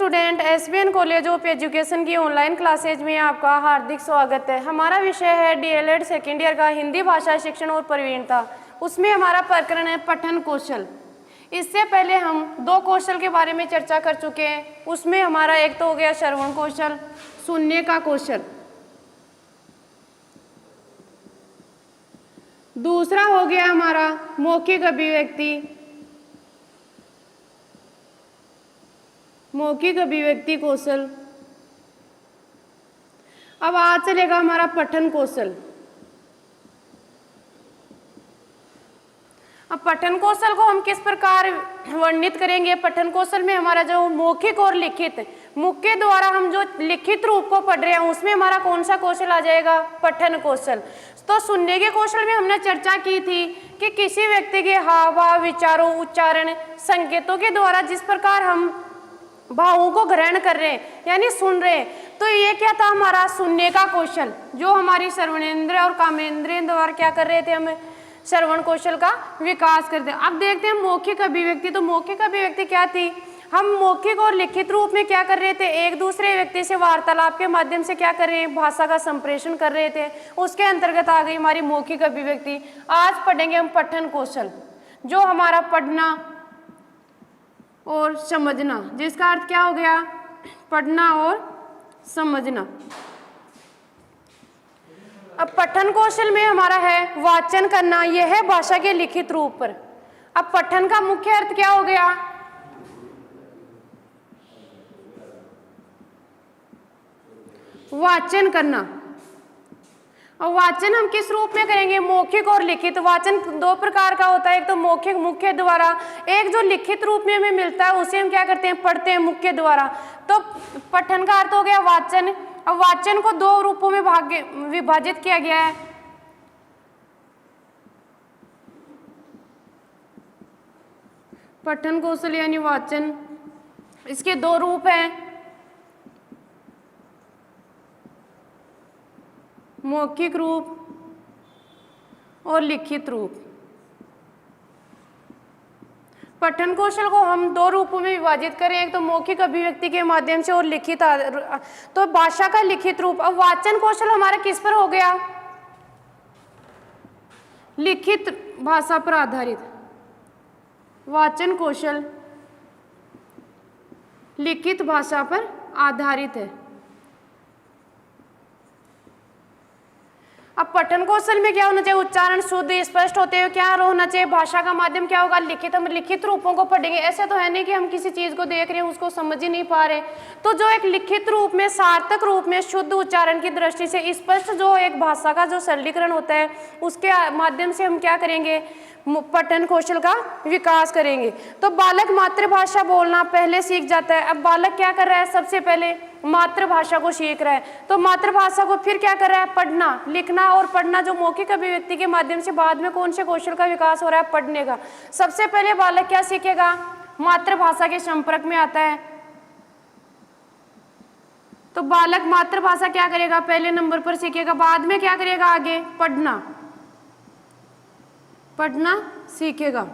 Student, SBN college of education की online classes में आपका हार्दिक स्वागत है। हमारा विषय है डीएलएड सेकेंड ईयर का हिंदी भाषा शिक्षण और प्रवीणता। उसमें हमारा प्रकरण है पठन कौशल। इससे पहले हम दो कौशल के बारे में चर्चा कर चुके हैं। उसमें हमारा एक तो हो गया श्रवण कौशल, सुनने का कौशल। दूसरा हो गया हमारा मौखिक अभिव्यक्ति, मौखिक अभिव्यक्ति कौशल। अब आज चलेगा हमारा पठन कौशल। अब पठन कौशल को हम किस प्रकार वर्णित करेंगे? पठन कौशल में हमारा जो मौखिक और लिखित, मुख के द्वारा हम जो लिखित रूप को पढ़ रहे हैं उसमें हमारा कौन सा कौशल आ जाएगा? पठन कौशल। तो सुनने के कौशल में हमने चर्चा की थी कि किसी व्यक्ति के हाव भाव, विचारों, उच्चारण, संकेतों के द्वारा जिस प्रकार हम भावों को ग्रहण कर रहे हैं यानी सुन रहे हैं, तो ये क्या था? हमारा सुनने का कौशल, जो हमारी श्रवणेंद्र और कामेंद्रिय द्वारा क्या कर रहे थे? हम श्रवण कौशल का विकास करते हैं। अब देखते हैं मौखिक अभिव्यक्ति। तो मौखिक अभिव्यक्ति क्या थी? हम मौखिक और लिखित रूप में क्या कर रहे थे? एक दूसरे व्यक्ति से वार्तालाप के माध्यम से क्या कर रहे हैं? भाषा का संप्रेषण कर रहे थे। उसके अंतर्गत आ गई हमारी मौखिक अभिव्यक्ति। आज पढ़ेंगे हम पठन कौशल, जो हमारा पढ़ना और समझना, जिसका अर्थ क्या हो गया? पढ़ना और समझना। अब पठन कौशल में हमारा है वाचन करना, यह है भाषा के लिखित रूप पर। अब पठन का मुख्य अर्थ क्या हो गया? वाचन करना। और वाचन हम किस रूप में करेंगे? मौखिक और लिखित। वाचन दो प्रकार का होता है, एक तो मौखिक मुख के द्वारा, एक जो लिखित रूप में हमें मिलता है उसे हम क्या करते हैं? पढ़ते हैं मुख के द्वारा। तो पठन का अर्थ हो गया वाचन। अब वाचन को दो रूपों में विभाजित किया गया है। पठन कौशल यानी वाचन, इसके दो रूप हैं, मौखिक रूप और लिखित रूप। पठन कौशल को हम दो रूपों में विभाजित करें, एक तो मौखिक अभिव्यक्ति के माध्यम से और लिखित, तो भाषा का लिखित रूप। अब वाचन कौशल हमारा किस पर हो गया? लिखित भाषा पर आधारित। वाचन कौशल लिखित भाषा पर आधारित है। अब पठन कौशल में क्या होना चाहिए? उच्चारण शुद्ध स्पष्ट होते हुए क्या होना चाहिए? भाषा का माध्यम क्या होगा? लिखित। हम लिखित रूपों को पढ़ेंगे। ऐसे तो है नहीं कि हम किसी चीज को देख रहे हैं उसको समझ ही नहीं पा रहे। तो जो एक लिखित रूप में, सार्थक रूप में, शुद्ध उच्चारण की दृष्टि से स्पष्ट जो एक भाषा का जो सरलीकरण होता है, उसके माध्यम से हम क्या करेंगे? पठन कौशल का विकास करेंगे। तो बालक मातृभाषा बोलना पहले सीख जाता है। अब बालक क्या कर रहा है? सबसे पहले मातृभाषा को सीख रहा है। तो मातृभाषा को फिर क्या कर रहा है? पढ़ना, लिखना और पढ़ना, जो मौखिक अभिव्यक्ति के माध्यम से बाद में कौन से कौशल का विकास हो रहा है? पढ़ने का। सबसे पहले बालक क्या सीखेगा? मातृभाषा के संपर्क में आता है। तो बालक मातृभाषा क्या करेगा? पहले नंबर पर सीखेगा। बाद में क्या करेगा? आगे पढ़ना, पढ़ना सीखेगा।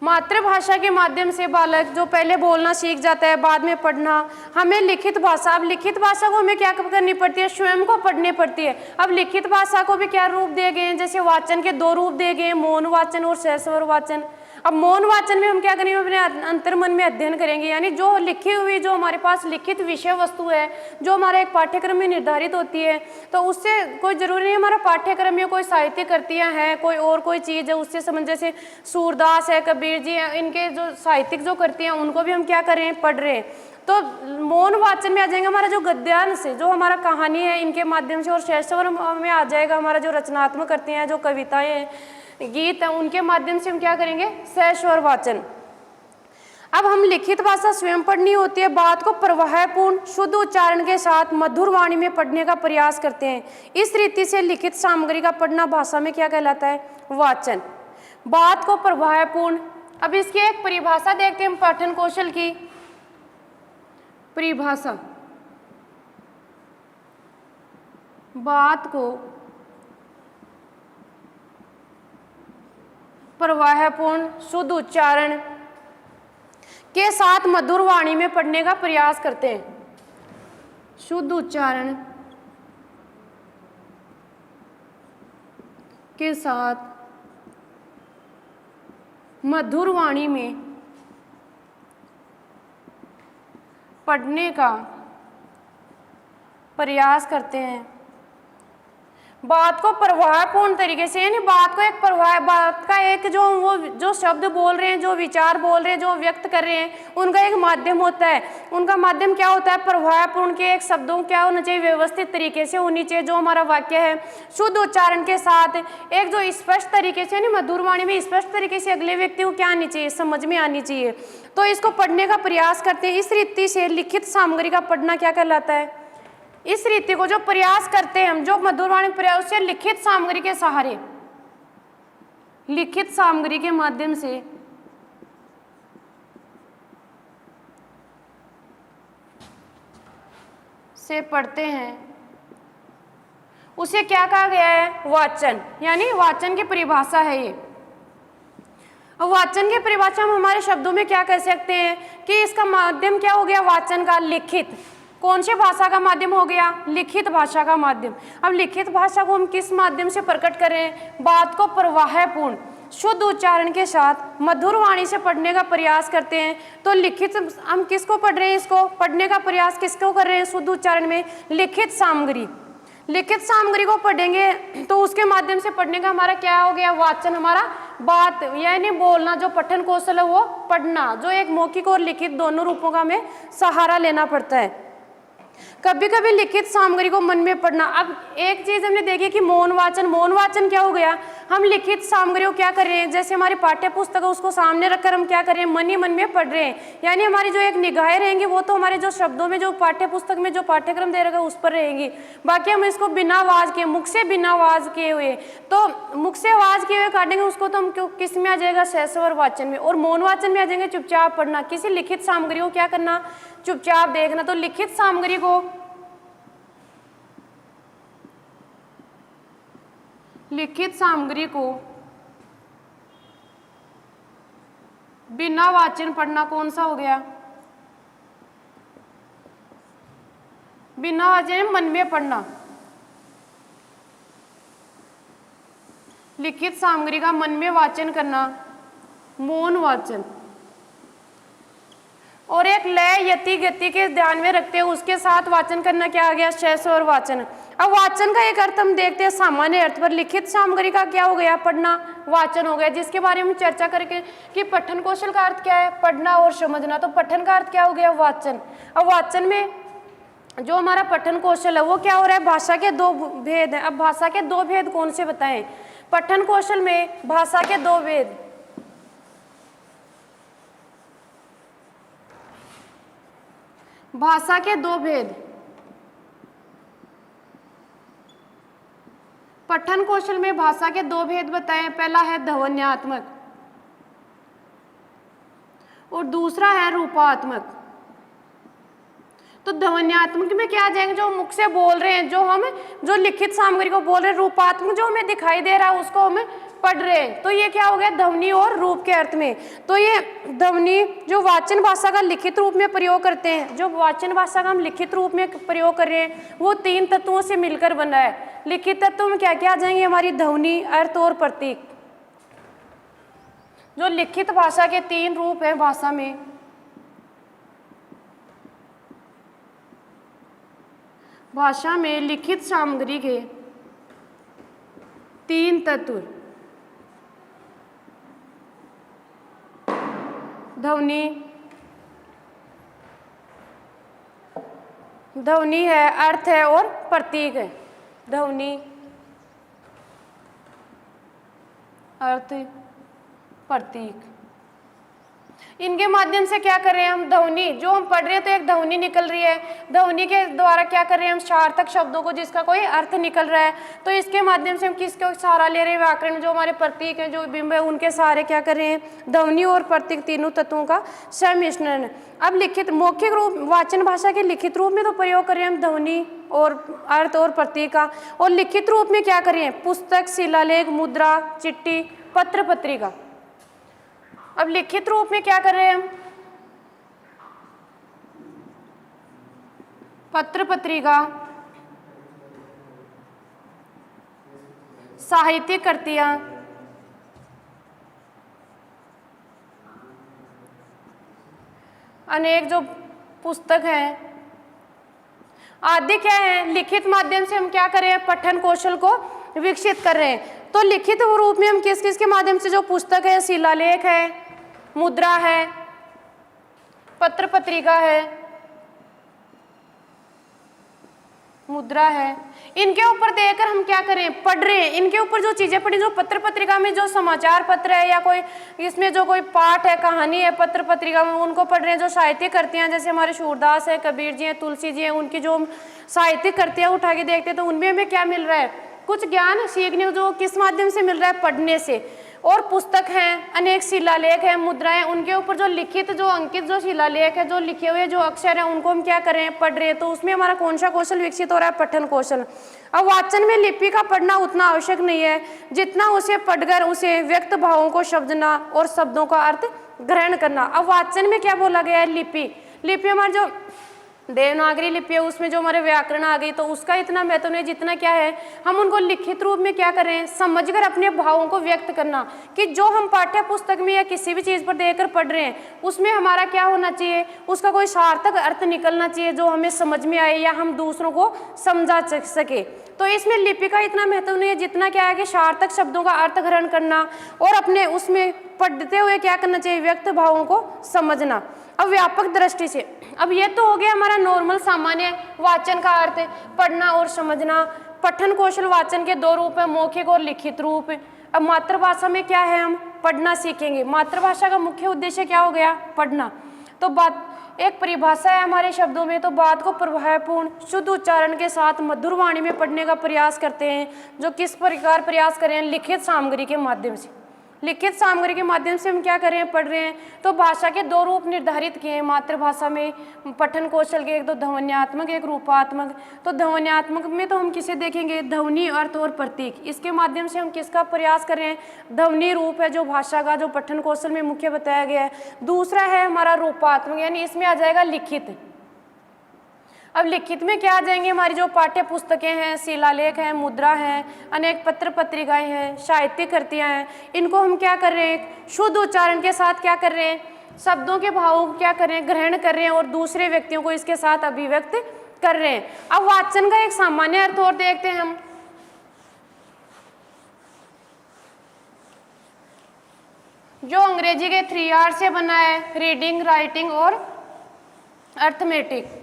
मातृभाषा के माध्यम से बालक जो पहले बोलना सीख जाता है, बाद में पढ़ना। हमें लिखित भाषा, अब लिखित भाषा को हमें क्या करनी पड़ती है? स्वयं को पढ़नी पड़ती है। अब लिखित भाषा को भी क्या रूप दिए गए हैं? जैसे वाचन के दो रूप दिए गए हैं, मौन वाचन और सहस्वर वाचन। अब मौन वाचन में हम क्या करेंगे? अपने अंतर्मन में अध्ययन करेंगे, यानी जो लिखी हुई, जो हमारे पास लिखित विषय वस्तु है, जो हमारा एक पाठ्यक्रम में निर्धारित होती है, तो उससे कोई जरूरी नहीं हमारा पाठ्यक्रम में कोई साहित्यिक कृतियां हैं, कोई और कोई चीज़ है उससे संबंध, जैसे सूरदास है, कबीर जी है, इनके जो साहित्यिक जो कृतियां उनको भी हम क्या कर रहे हैं? पढ़ रहे हैं। तो मौन वाचन में आ जाएंगे हमारा जो गद्यांश है, जो हमारा कहानी है, इनके माध्यम से, और सहस्वर में आ जाएगा हमारा जो रचनात्मक कृतियां हैं, जो कविताएं हैं, गीत है, उनके माध्यम से हम क्या करेंगे? सहस्वर वाचन। अब हम लिखित भाषा स्वयं पढ़नी होती है, बात को प्रवाहपूर्ण शुद्ध उच्चारण के साथ मधुर वाणी में पढ़ने का प्रयास करते हैं। इस रीति से लिखित सामग्री का पढ़ना भाषा में क्या कहलाता है? वाचन। बात को प्रवाहपूर्ण। अब इसकी एक परिभाषा देखते हैं पठन कौशल की। परिभाषा, बात को प्रवाहपूर्ण शुद्ध उच्चारण के साथ मधुर वाणी में पढ़ने का प्रयास करते हैं। शुद्ध उच्चारण के साथ मधुर वाणी में पढ़ने का प्रयास करते हैं। बात को प्रभावपूर्ण तरीके से, यानी बात को एक प्रभाव, बात का एक जो शब्द बोल रहे हैं, जो विचार बोल रहे हैं, जो व्यक्त कर रहे हैं, उनका एक माध्यम होता है। उनका माध्यम क्या होता है? प्रभावपूर्ण के एक शब्दों क्या होना चाहिए? व्यवस्थित तरीके से होनी चाहिए जो हमारा वाक्य है। शुद्ध उच्चारण के साथ एक जो स्पष्ट तरीके से, यानी मधुर वाणी में स्पष्ट तरीके से अगले व्यक्ति को क्या आनी चाहिए? समझ में आनी चाहिए। तो इसको पढ़ने का प्रयास करते हैं। इस रीति से लिखित सामग्री का पढ़ना क्या कहलाता है? इस रीति को जो प्रयास करते हैं हम, जो मधुर वाणी प्रयास से लिखित सामग्री के सहारे, लिखित सामग्री के माध्यम से पढ़ते हैं, उसे क्या कहा गया है? वाचन। यानी वाचन की परिभाषा है ये। अब वाचन की परिभाषा हम हमारे शब्दों में क्या कह सकते हैं कि इसका माध्यम क्या हो गया? वाचन का। लिखित कौन सी भाषा का माध्यम हो गया? लिखित भाषा का माध्यम। अब लिखित भाषा को हम किस माध्यम से प्रकट करें? बात को प्रवाहपूर्ण शुद्ध उच्चारण के साथ मधुर वाणी से पढ़ने का प्रयास करते हैं। तो लिखित हम किसको पढ़ रहे हैं? इसको पढ़ने का प्रयास किसको कर रहे हैं? शुद्ध उच्चारण में लिखित सामग्री। लिखित सामग्री को पढ़ेंगे तो उसके माध्यम से पढ़ने का हमारा क्या हो गया? वाचन। हमारा बात यानी बोलना, जो पठन कौशल है वो पढ़ना, जो एक मौखिक और लिखित दोनों रूपों का हमें सहारा लेना पड़ता है। कभी कभी लिखित सामग्री को मन में पढ़ना। अब एक चीज हमने देखी कि मौन वाचन। मौन वाचन क्या हो गया? हम लिखित सामग्री को क्या कर रहे हैं? जैसे हमारी पाठ्य पुस्तक है उसको सामने रखकर हम क्या कर रहे हैं? मन ही मन में पढ़ रहे हैं। यानी हमारी जो एक निगाहें रहेंगी वो तो हमारे जो शब्दों में, जो पाठ्य पुस्तक में जो पाठ्यक्रम दे रखा है उस पर रहेंगी। बाकी हम इसको बिना आवाज के, मुख से बिना आवाज किए हुए, तो मुख से आवाज किए हुए काटेंगे उसको तो हम किस में आ जाएगा? सहस्वर वाचन में। और मौन वाचन में आ जाएंगे चुपचाप पढ़ना। किसी लिखित सामग्री को क्या करना? चुपचाप देखना। तो लिखित सामग्री को बिना वाचन पढ़ना कौन सा हो गया? बिना वाचन मन में पढ़ना। लिखित सामग्री का मन में वाचन करना, मौन वाचन। और एक लय, यति, गति के ध्यान में रखते हैं उसके साथ वाचन करना क्या आ गया? सहस्वर वाचन। अब वाचन का एक अर्थ हम देखते हैं सामान्य अर्थ पर। लिखित सामग्री का क्या हो गया? पढ़ना, वाचन हो गया, जिसके बारे में चर्चा करके कि पठन कौशल का अर्थ क्या है? पढ़ना और समझना। तो पठन का अर्थ क्या हो गया? वाचन। अब वाचन में जो हमारा पठन कौशल है वो क्या हो रहा है? भाषा के दो भेद हैं। अब भाषा के दो भेद कौन से बताएं? पठन कौशल में भाषा के दो भेद, भाषा के दो भेद। पठन कौशल में भाषा के दो भेद बताएं। पहला है ध्वन्यात्मक और दूसरा है रूपात्मक। तो ध्वन्यात्मक में क्या आ जाएंगे? जो मुख से बोल रहे हैं, जो लिखित सामग्री को बोल रहे हैं। रूपात्मक जो हमें दिखाई दे रहा है उसको हमें पढ़ रहे हैं। तो ये क्या हो गया? ध्वनि और रूप के अर्थ में। तो ये ध्वनि जो वाचन भाषा का लिखित रूप में प्रयोग करते हैं, जो वाचन भाषा का हम लिखित रूप में प्रयोग कर रहे हैं वो तीन तत्वों से मिलकर बना है। लिखित तत्वों में क्या क्या आ जाएंगे? हमारी ध्वनि, अर्थ और प्रतीक। जो लिखित भाषा के तीन रूप हैं भाषा में, भाषा में लिखित सामग्री के तीन तत्व, ध्वनि है, अर्थ है और प्रतीक है। ध्वनि, अर्थ, प्रतीक, इनके माध्यम से क्या कर रहे हैं हम? ध्वनि जो हम पढ़ रहे हैं तो एक ध्वनि निकल रही है। ध्वनि के द्वारा क्या कर रहे हैं हम? सार्थक शब्दों को जिसका कोई अर्थ निकल रहा है, तो इसके माध्यम से हम किसको सहारा ले रहे हैं? व्याकरण, जो हमारे प्रतीक हैं, जो बिंब है, उनके सहारे क्या कर रहे हैं? ध्वनि और प्रतीक तीनों तत्वों का सम्मिश्रण। अब लिखित मौखिक रूप, वाचन भाषा के लिखित रूप में तो प्रयोग कर रहे हैं हम ध्वनि और अर्थ और प्रतीक का, और लिखित रूप में क्या कर रहे हैं? पुस्तक, शिलालेख, मुद्रा, चिट्ठी, पत्र, पत्रिका। अब लिखित रूप में क्या कर रहे हैं हम? पत्र पत्रिका, साहित्यिक कृतियां, अनेक जो पुस्तक हैं आदि क्या है, लिखित माध्यम से हम क्या कर रहे हैं, पठन कौशल को विकसित कर रहे हैं। तो लिखित रूप में हम किस किस के माध्यम से, जो पुस्तक है, शिलालेख है, मुद्रा है, पत्र पत्रिका है, मुद्रा है, इनके ऊपर देखकर हम क्या करें, पढ़ रहे हैं। इनके ऊपर जो चीजें पढ़ी, जो पत्र पत्रिका में जो समाचार पत्र है या कोई इसमें जो कोई पाठ है, कहानी है पत्र पत्रिका में, उनको पढ़ रहे हैं। जो साहित्यिक कृतियां जैसे हमारे सूरदास है, कबीर जी हैं, तुलसी जी हैं, उनकी जो साहित्यिक कृतियां उठा के देखते हैं तो उनमें हमें क्या मिल रहा है, कुछ ज्ञान सीखने को, जो किस माध्यम से मिल रहा है, पढ़ने से। और पुस्तक हैं, अनेक शिलालेख हैं, मुद्राएं, उनके ऊपर जो लिखित, जो अंकित जो शिलालेख है, जो लिखे हुए जो अक्षर हैं, उनको हम क्या करें, पढ़ रहे हैं। तो उसमें हमारा कौन सा कौशल विकसित हो रहा है, पठन कौशल। अब वाचन में लिपि का पढ़ना उतना आवश्यक नहीं है जितना उसे पढ़कर उसे व्यक्त भावों को समझना और शब्दों का अर्थ ग्रहण करना। अब वाचन में क्या बोला गया है, लिपि। लिपि हमारी जो देवनागरी लिपि है उसमें जो हमारे व्याकरण आ गई, तो उसका इतना महत्व नहीं जितना क्या है, हम उनको लिखित रूप में क्या करें, समझकर अपने भावों को व्यक्त करना। कि जो हम पाठ्य पुस्तक में या किसी भी चीज़ पर देखकर पढ़ रहे हैं उसमें हमारा क्या होना चाहिए, उसका कोई सार्थक अर्थ निकलना चाहिए जो हमें समझ में आए या हम दूसरों को समझा सके। तो इसमें लिपि का इतना महत्व नहीं है जितना क्या है कि सार्थक शब्दों का अर्थ ग्रहण करना और अपने उसमें पढ़ते हुए क्या करना चाहिए, व्यक्त भावों को समझना। अब व्यापक दृष्टि से, अब ये तो हो गया हमारा नॉर्मल सामान्य वाचन का अर्थ है, पढ़ना और समझना। पठन कौशल वाचन के दो रूप है, मौखिक और लिखित रूप। अब मातृभाषा में क्या है, हम पढ़ना सीखेंगे। मातृभाषा का मुख्य उद्देश्य क्या हो गया, पढ़ना। तो बात एक परिभाषा है हमारे शब्दों में, तो बात को प्रभावपूर्ण शुद्ध उच्चारण के साथ मधुर वाणी में पढ़ने का प्रयास करते हैं। जो किस प्रकार प्रयास करें, लिखित सामग्री के माध्यम से। लिखित सामग्री के माध्यम से हम क्या कर रहे हैं, पढ़ रहे हैं। तो भाषा के दो रूप निर्धारित किए हैं मातृभाषा में पठन कौशल के, एक तो ध्वन्यात्मक, एक रूपात्मक। तो ध्वन्यात्मक में तो हम किसे देखेंगे, ध्वनि, अर्थ और प्रतीक। इसके माध्यम से हम किसका प्रयास कर रहे हैं, ध्वनि रूप है जो भाषा का, जो पठन कौशल में मुख्य बताया गया है। दूसरा है हमारा रूपात्मक, यानी इसमें आ जाएगा लिखित। अब लिखित में क्या आ जाएंगे, हमारी जो पाठ्य पुस्तकें हैं, शिलालेख हैं, मुद्रा हैं, अनेक पत्र पत्रिकाएं हैं, साहित्यिक कृतियां हैं। इनको हम क्या कर रहे हैं, शुद्ध उच्चारण के साथ क्या कर रहे हैं, शब्दों के भावों को क्या कर रहे हैं, ग्रहण कर रहे हैं और दूसरे व्यक्तियों को इसके साथ अभिव्यक्त कर रहे हैं। अब वाचन का एक सामान्य अर्थ और देखते हैं हम। जो अंग्रेजी के 3 R से बना है, रीडिंग, राइटिंग और अर्थमेटिक।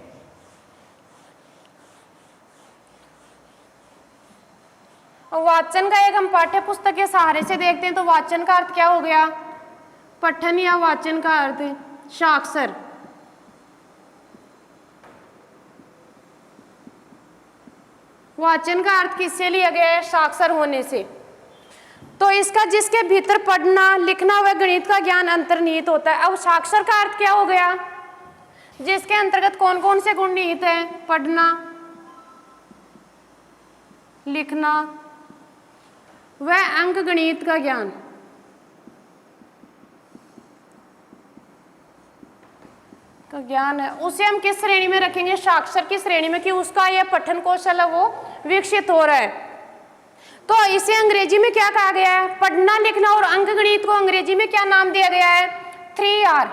वाचन का एक हम पाठ्य पुस्तक के सहारे से देखते हैं। तो वाचन का अर्थ क्या हो गया, पठन, या वाचन का अर्थ साक्षर। वाचन का अर्थ किससे लिया गया है, साक्षर होने से। तो इसका जिसके भीतर पढ़ना, लिखना व गणित का ज्ञान अंतर्निहित होता है। अब साक्षर का अर्थ क्या हो गया, जिसके अंतर्गत कौन कौन से गुण निहित हैं, पढ़ना, लिखना वह अंक गणित का ज्ञान। का ज्ञान है, उसे हम किस श्रेणी में रखेंगे, साक्षर की श्रेणी में, कि उसका यह पठन कौशल है वो विकसित हो रहा है। तो इसे अंग्रेजी में क्या कहा गया है, पढ़ना, लिखना और अंक गणित को अंग्रेजी में क्या नाम दिया गया है, 3R।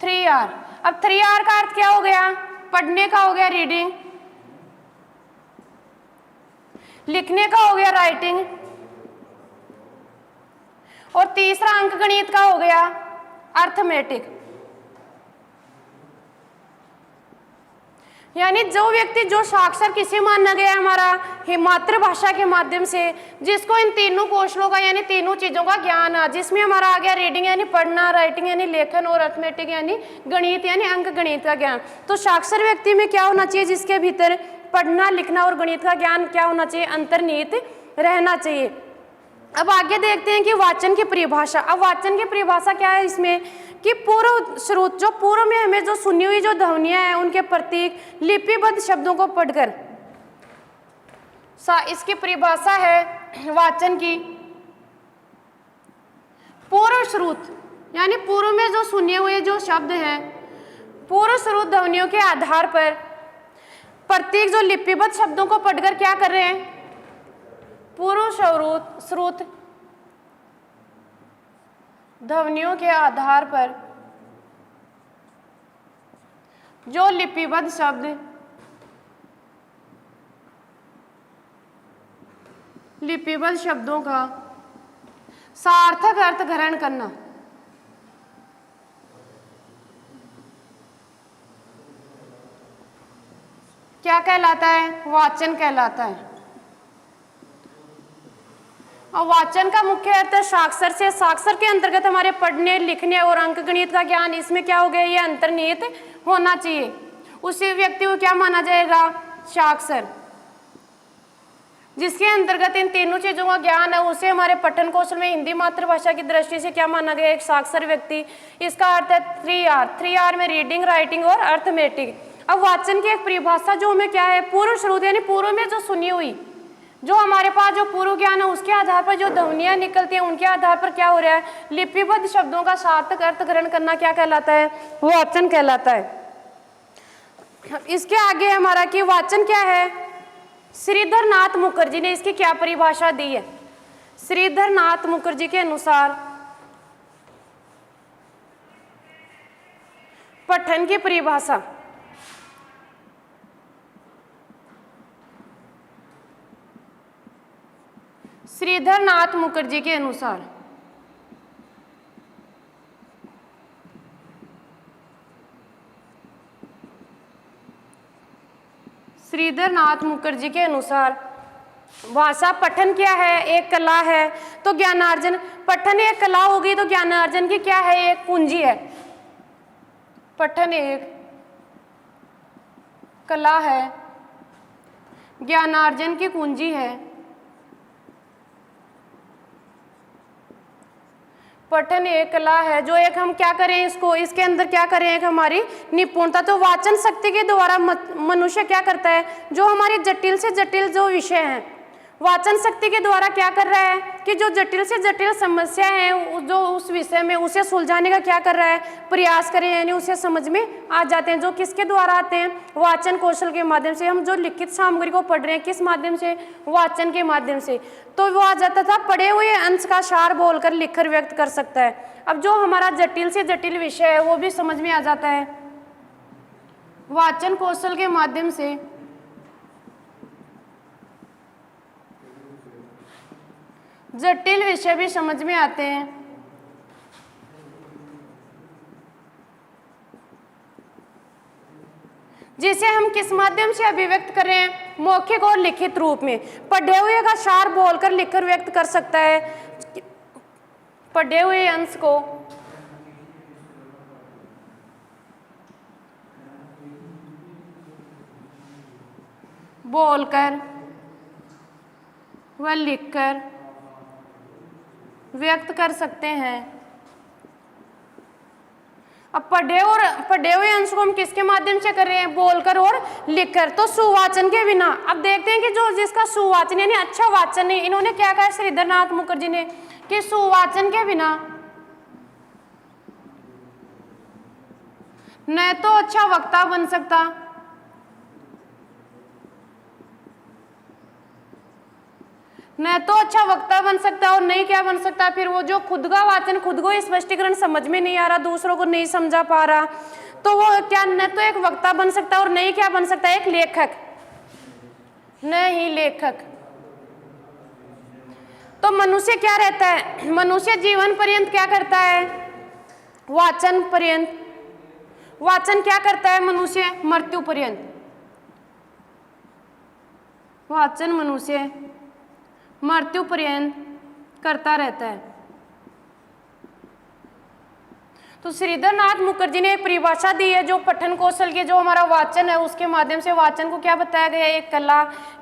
3R। अब 3R का अर्थ क्या हो गया, पढ़ने का हो गया रीडिंग, लिखने का हो गया राइटिंग, और तीसरा अंक गणित का हो गया अर्थमेटिक। यानी जो व्यक्ति, जो साक्षर किसे माना गया हमारा, मातृभाषा के माध्यम से, जिसको इन तीनों कौशलों का यानी तीनों चीजों का ज्ञान है, जिसमें हमारा आ गया रीडिंग यानी पढ़ना, राइटिंग यानी लेखन और अर्थमेटिक यानी गणित यानी अंक गणित का ज्ञान। तो साक्षर व्यक्ति में क्या होना चाहिए, जिसके भीतर पढ़ना, लिखना और गणित का ज्ञान क्या होना चाहिए, अंतर्निहित रहना चाहिए। अब आगे देखते हैं कि वाचन की परिभाषा। अब वाचन की परिभाषा क्या है इसमें, कि पूर्व स्रोत, जो पूर्व में हमें जो सुनी हुई जो ध्वनियां हैं उनके प्रतीक लिपिबद्ध शब्दों को पढ़कर, इसकी परिभाषा है वाचन की। पूर्व स्रोत यानी पूर्व में जो सुने हुए जो शब्द हैं पूर्व श्रुत ध्वनियों के आधार पर प्रतीक जो लिपिबद्ध शब्दों को पढ़कर क्या कर रहे हैं, पूर्व श्रुत ध्वनियों के आधार पर जो लिपिबद्ध शब्द लिपिबद्ध शब्दों का सार्थक अर्थ ग्रहण करना, क्या कहलाता है, वाचन कहलाता है। और वाचन का मुख्य अर्थ है साक्षर से, साक्षर के अंतर्गत हमारे पढ़ने लिखने और अंकगणित का ज्ञान, इसमें क्या हो गया, ये अंतर्निहित होना चाहिए। उसी व्यक्ति को क्या माना जाएगा, साक्षर। जिसके अंतर्गत इन तीनों चीजों का ज्ञान है उसे हमारे पठन कौशल में हिंदी मातृभाषा की दृष्टि से क्या माना गया, एक साक्षर व्यक्ति। इसका अर्थ है 3R में रीडिंग, राइटिंग और अर्थमेटिक। अब वाचन की एक परिभाषा जो हमें क्या है, पूर्व श्रुत यानी पूर्व में जो सुनी हुई, जो हमारे पास जो पूर्व ज्ञान है उसके आधार पर जो ध्वनियां निकलती हैं उनके आधार पर क्या हो रहा है, लिपिबद्ध शब्दों का सार्थक अर्थ ग्रहण करना क्या कहलाता है, वाचन कहलाता है। इसके आगे हमारा कि वाचन क्या है, श्रीधर नाथ मुखर्जी ने इसकी क्या परिभाषा दी है। श्रीधर नाथ मुखर्जी के अनुसार पठन की परिभाषा, श्रीधर नाथ मुखर्जी के अनुसार श्रीधर नाथ मुखर्जी के अनुसार भाषा पठन क्या है, एक कला है। तो ज्ञानार्जन, पठन एक कला होगी तो ज्ञानार्जन की क्या है, एक कुंजी है। पठन एक कला है, ज्ञानार्जन की कुंजी है। पठन एक कला है जो एक हम क्या करें, इसको इसके अंदर क्या करें, एक हमारी निपुणता। तो वाचन शक्ति के द्वारा मनुष्य क्या करता है, जो हमारी जटिल से जटिल जो विषय हैं, वाचन शक्ति के द्वारा क्या कर रहा है कि जो जटिल से जटिल समस्या है जो उस विषय में उसे सुलझाने का क्या कर रहा है, प्रयास करें, यानी उसे समझ में आ जाते हैं। जो किसके द्वारा आते हैं, वाचन कौशल के माध्यम से। हम जो लिखित सामग्री को पढ़ रहे हैं किस माध्यम से, वाचन के माध्यम से। तो वो आ जाता था पढ़े हुए अंश का सार बोलकर लिखकर व्यक्त कर सकता है। अब जो हमारा जटिल से जटिल विषय है वो भी समझ में आ जाता है वाचन कौशल के माध्यम से। जटिल विषय भी समझ में आते हैं। जिसे हम किस माध्यम से अभिव्यक्त करें, मौखिक और लिखित रूप में। पढ़े हुए का सार बोलकर लिखकर व्यक्त कर सकता है। पढ़े हुए अंश को बोलकर व लिखकर व्यक्त कर सकते हैं। अब पढ़े हुए अंश को हम किसके माध्यम से कर रहे हैं, बोलकर और लिखकर। तो सुवाचन के बिना, अब देखते हैं कि जो जिसका सुवाचन यानी अच्छा वाचन है, इन्होंने क्या कहा श्रीधर नाथ मुखर्जी ने कि सुवाचन के बिना न तो अच्छा वक्ता बन सकता, न तो अच्छा वक्ता बन सकता और नहीं क्या बन सकता, फिर वो जो खुद का वाचन, खुद को स्पष्टीकरण समझ में नहीं आ रहा, दूसरों को नहीं समझा पा रहा, तो वो क्या न तो एक वक्ता बन सकता और नहीं क्या बन सकता, एक लेखक, नहीं लेखक। तो मनुष्य क्या रहता है, मनुष्य जीवन पर्यंत क्या करता है, वाचन पर्यंत। वाचन क्या करता है मनुष्य, मृत्यु पर्यंत। वाचन मनुष्य मृत्यु पर्यंत करता रहता है। तो श्रीधर नाथ मुखर्जी ने एक परिभाषा दी है जो पठन कौशल के, जो हमारा वाचन है उसके माध्यम से वाचन को क्या बताया गया है, एक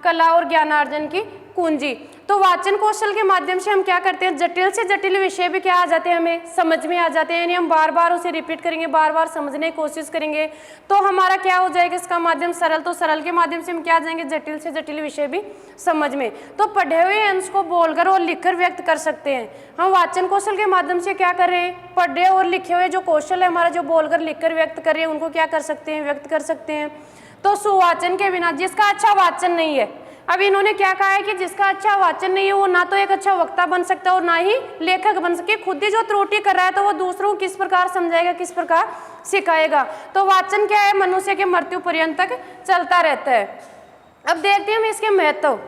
कला और ज्ञानार्जन की कुंजी। तो वाचन कौशल के माध्यम से हम क्या करते हैं, जटिल से जटिल विषय भी क्या आ जाते हैं, हमें समझ में आ जाते हैं, यानी हम बार बार उसे रिपीट करेंगे, बार बार समझने की कोशिश करेंगे, तो हमारा क्या हो जाएगा इसका माध्यम सरल, तो सरल के माध्यम से हम क्या आ जाएंगे, जटिल से जटिल विषय भी समझ में। तो पढ़े हुए अंश को बोलकर और लिखकर व्यक्त कर सकते हैं। हम वाचन कौशल के माध्यम से क्या कर रहे हैं, पढ़े और लिखे हुए जो कौशल है हमारा, जो बोलकर लिखकर व्यक्त कर रहे हैं, उनको क्या कर सकते हैं, व्यक्त कर सकते हैं। तो सुवाचन के बिना, जिसका अच्छा वाचन नहीं है, अब इन्होंने क्या कहा है कि जिसका अच्छा वाचन नहीं है वो ना तो एक अच्छा वक्ता बन सकता है और ना ही लेखक बन सके। खुद ही जो त्रुटि कर रहा है तो वो दूसरों को किस प्रकार समझाएगा, किस प्रकार सिखाएगा। तो वाचन क्या है, मनुष्य के मृत्यु पर्यंत तक चलता रहता है। अब देखते हैं हम इसके महत्व।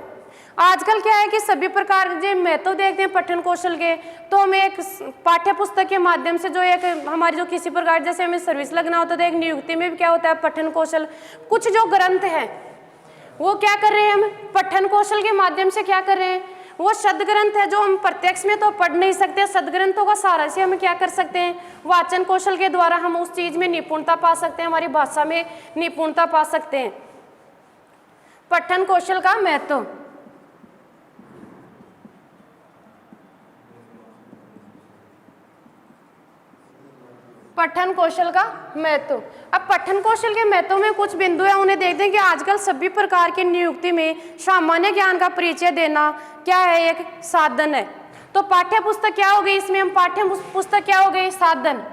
आजकल क्या है कि सभी प्रकार के महत्व देखते हैं पठन कौशल के, तो हम एक पाठ्य पुस्तक के माध्यम से जो एक हमारी जो किसी प्रकार जैसे हमें सर्विस लगना होता है तो एक नियुक्ति में भी क्या होता है, पठन कौशल। कुछ जो ग्रंथ है वो क्या कर रहे हैं, हम पठन कौशल के माध्यम से क्या कर रहे हैं, वो सदग्रंथ है जो हम प्रत्यक्ष में तो पढ़ नहीं सकते, सदग्रंथों का सहारा से हम क्या कर सकते हैं, वाचन कौशल के द्वारा हम उस चीज में निपुणता पा सकते हैं, हमारी भाषा में निपुणता पा सकते हैं। पठन कौशल का महत्व, पठन कौशल का महत्व। अब पठन कौशल के महत्व में कुछ बिंदु है, उन्हें देखते हैं कि आजकल सभी प्रकार की नियुक्ति में सामान्य ज्ञान का परिचय देना क्या है, एक साधन है। तो पाठ्य पुस्तक क्या हो गई, इसमें हम पाठ्य पुस्तक क्या हो गई, साधन।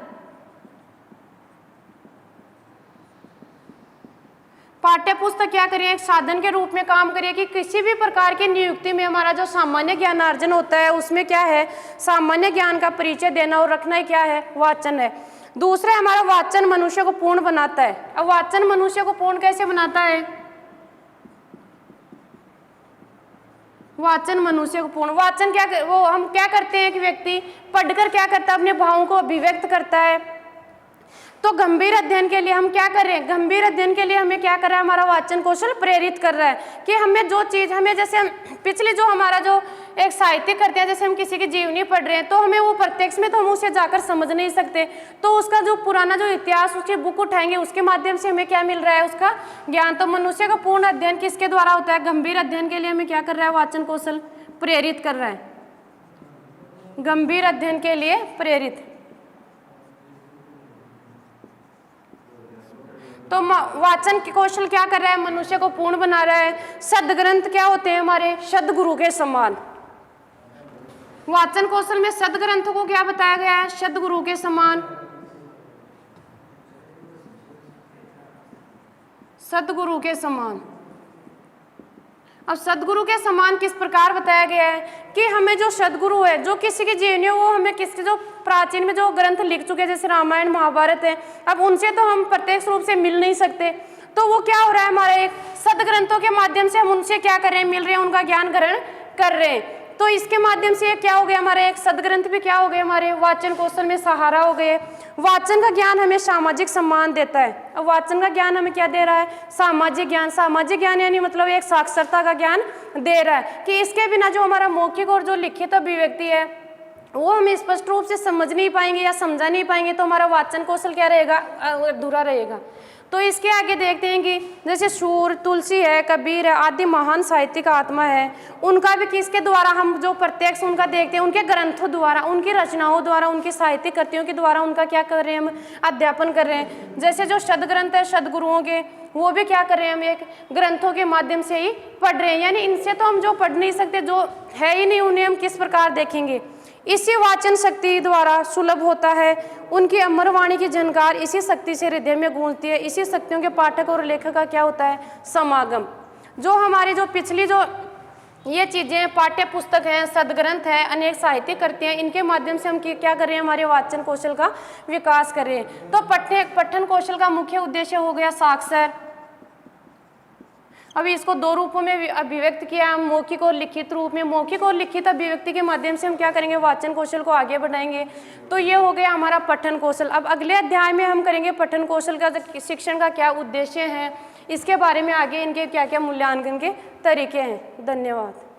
पाठ्य पुस्तक क्या करिए, एक साधन के रूप में काम करिए कि किसी भी प्रकार की नियुक्ति में हमारा जो सामान्य ज्ञान अर्जन होता है उसमें क्या है, सामान्य ज्ञान का परिचय देना और रखना ही क्या है, वाचन है। दूसरा हमारा वाचन मनुष्य को पूर्ण बनाता है। अब वाचन मनुष्य को पूर्ण कैसे बनाता है, वाचन मनुष्य को पूर्ण, वाचन क्या वो हम क्या करते हैं कि व्यक्ति पढ़कर क्या करता है, अपने भावों को अभिव्यक्त करता है। तो गंभीर अध्ययन के लिए हम क्या कर रहे हैं, गंभीर अध्ययन के लिए हमें क्या कर रहा है, हमारा वाचन कौशल प्रेरित कर रहा है कि हमें जो चीज हमें, जैसे हम पिछले जो हमारा जो एक साहित्य करते हैं, जैसे हम किसी की जीवनी पढ़ रहे हैं तो हमें वो प्रत्यक्ष में तो हम उसे जाकर समझ नहीं सकते, तो उसका जो पुराना जो इतिहास उसकी बुक उठाएंगे उसके माध्यम से हमें क्या मिल रहा है, उसका ज्ञान। तो मनुष्य का पूर्ण अध्ययन किसके द्वारा होता है, गंभीर अध्ययन के लिए हमें क्या कर रहा है, वाचन कौशल प्रेरित कर रहा है, गंभीर अध्ययन के लिए प्रेरित। तो वाचन कौशल क्या कर रहा है, मनुष्य को पूर्ण बना रहा है। सदग्रंथ क्या होते हैं, हमारे सदगुरु के समान। वाचन कौशल में सदग्रंथों को क्या बताया गया है, सदगुरु के समान, सदगुरु के समान। अब सदगुरु के समान किस प्रकार बताया गया है कि हमें जो सदगुरु है, जो किसी की जीवनी है, वो हमें किसके जो प्राचीन में जो ग्रंथ लिख चुके हैं जैसे रामायण महाभारत है, अब उनसे तो हम प्रत्यक्ष रूप से मिल नहीं सकते, तो वो क्या हो रहा है, हमारे एक सदग्रंथों के माध्यम से हम उनसे क्या कर रहे हैं, मिल रहे हैं, उनका ज्ञान ग्रहण कर रहे हैं। तो इसके माध्यम से क्या हो गया, हमारे एक सदग्रंथ भी क्या हो गए, हमारे वाचन कौशल में सहारा हो गए। वाचन का ज्ञान हमें सामाजिक सम्मान देता है। अब वाचन का ज्ञान हमें क्या दे रहा है, सामाजिक ज्ञान। सामाजिक ज्ञान यानी मतलब एक साक्षरता का ज्ञान दे रहा है कि इसके बिना जो हमारा मौखिक और जो लिखित अभिव्यक्ति है वो हम स्पष्ट रूप से समझ नहीं पाएंगे या समझा नहीं पाएंगे, तो हमारा वाचन कौशल क्या रहेगा, अधूरा रहेगा। तो इसके आगे देखते हैं कि जैसे सूर, तुलसी है, कबीर है आदि महान साहित्यिक आत्मा है, उनका भी किसके द्वारा हम जो प्रत्यक्ष उनका देखते हैं, उनके ग्रंथों द्वारा, उनकी रचनाओं द्वारा, उनकी साहित्यिक कृतियों के द्वारा उनका क्या कर रहे हैं, हम अध्यापन कर रहे हैं। जैसे जो सदग्रंथ है सदगुरुओं के, वो भी क्या कर रहे हैं, हम एक ग्रंथों के माध्यम से ही पढ़ रहे हैं, यानी इनसे तो हम जो पढ़ नहीं सकते, जो है ही नहीं, उन्हें हम किस प्रकार देखेंगे। इसी वाचन शक्ति द्वारा सुलभ होता है, उनकी अमर वाणी की झनकार इसी शक्ति से हृदय में गूंजती है। इसी शक्तियों के पाठक और लेखक का क्या होता है, समागम। जो हमारी जो पिछली जो ये चीज़ें पाठ्य पुस्तक हैं, सदग्रंथ है, अनेक साहित्य करते हैं, इनके माध्यम से हम क्या कर रहे हैं, हमारे वाचन कौशल का विकास कर रहे हैं। तो पठन कौशल का मुख्य उद्देश्य हो गया साक्षर। अभी इसको दो रूपों में अभिव्यक्त किया, हम मौखिक और लिखित रूप में। मौखिक और लिखित अभिव्यक्ति के माध्यम से हम क्या करेंगे, वाचन कौशल को आगे बढ़ाएंगे। तो ये हो गया हमारा पठन कौशल। अब अगले अध्याय में हम करेंगे पठन कौशल का शिक्षण का क्या उद्देश्य है, इसके बारे में आगे इनके क्या क्या मूल्यांकन के तरीके हैं। धन्यवाद।